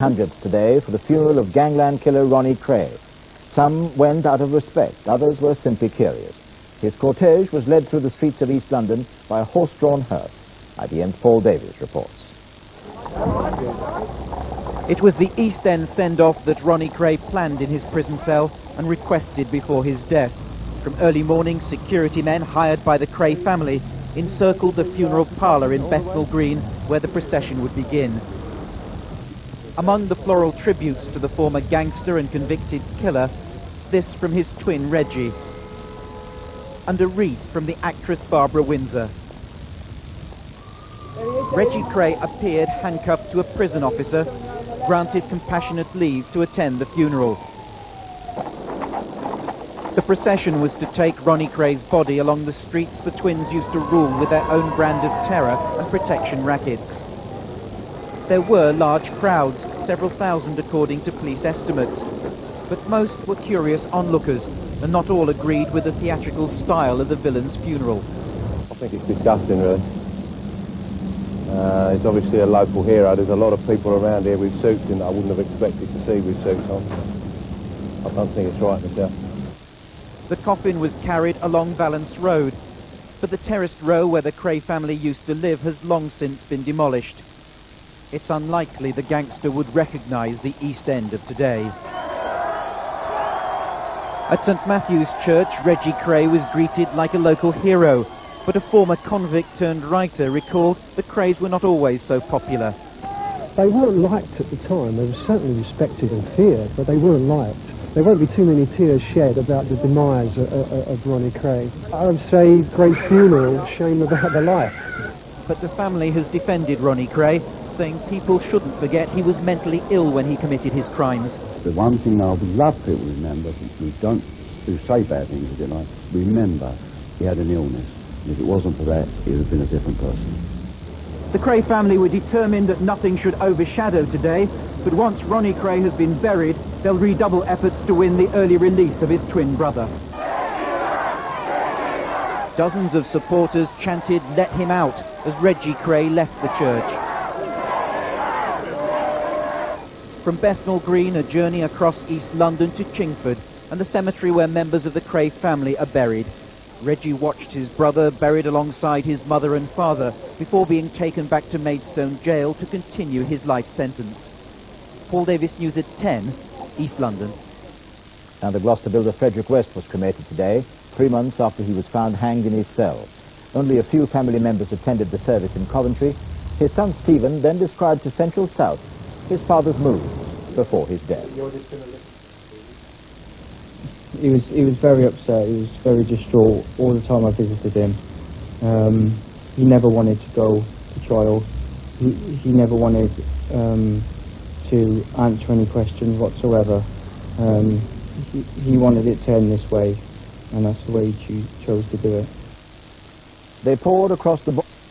Hundreds today for the funeral of gangland killer Ronnie Kray. Some went out of respect, others were simply curious. His cortege was led through the streets of East London by a horse-drawn hearse. ITN's Paul Davies reports. It was the East End send-off that Ronnie Kray planned in his prison cell and requested before his death. From early morning, security men hired by the Kray family encircled the funeral parlour in Bethnal Green, where the procession would begin. Among the floral tributes to the former gangster and convicted killer, this from his twin Reggie, and a wreath from the actress Barbara Windsor. Reggie Kray appeared handcuffed to a prison officer, granted compassionate leave to attend the funeral. The procession was to take Ronnie Kray's body along the streets the twins used to rule with their own brand of terror and protection rackets. There were large crowds, several thousand according to police estimates, but most were curious onlookers, and not all agreed with the theatrical style of the villain's funeral. I think it's disgusting, really. He's obviously a local hero. There's a lot of people around here with suits in that I wouldn't have expected to see with suits on. I don't think it's right myself. The coffin was carried along Valence Road, but the terraced row where the Kray family used to live has long since been demolished. It's unlikely the gangster would recognise the East End of today. At St Matthew's Church, Reggie Kray was greeted like a local hero, but a former convict-turned-writer recalled the Krays were not always so popular. They weren't liked at the time. They were certainly respected and feared, but they weren't liked. There won't be too many tears shed about the demise of Ronnie Kray. I would say great funeral, shame about the life. But the family has defended Ronnie Kray, saying people shouldn't forget he was mentally ill when he committed his crimes. The one thing I would love people to remember, we don't say bad things, if you like, remember he had an illness. And if it wasn't for that, he would have been a different person. The Kray family were determined that nothing should overshadow today, but once Ronnie Kray has been buried, they'll redouble efforts to win the early release of his twin brother. Dozens of supporters chanted, "Let him out," as Reggie Kray left the church. From Bethnal Green, a journey across East London to Chingford, and the cemetery where members of the Kray family are buried. Reggie watched his brother buried alongside his mother and father before being taken back to Maidstone jail to continue his life sentence. Paul Davies, News at 10, East London. And the Gloucester builder Frederick West was cremated today, 3 months after he was found hanged in his cell. Only a few family members attended the service in Coventry. His son Stephen then described to Central South his father's move before his death. He was very upset. He was very distraught all the time I visited him. He never wanted to go to trial. He never wanted to answer any questions whatsoever. He wanted it to end this way, and that's the way he chose to do it. They poured across the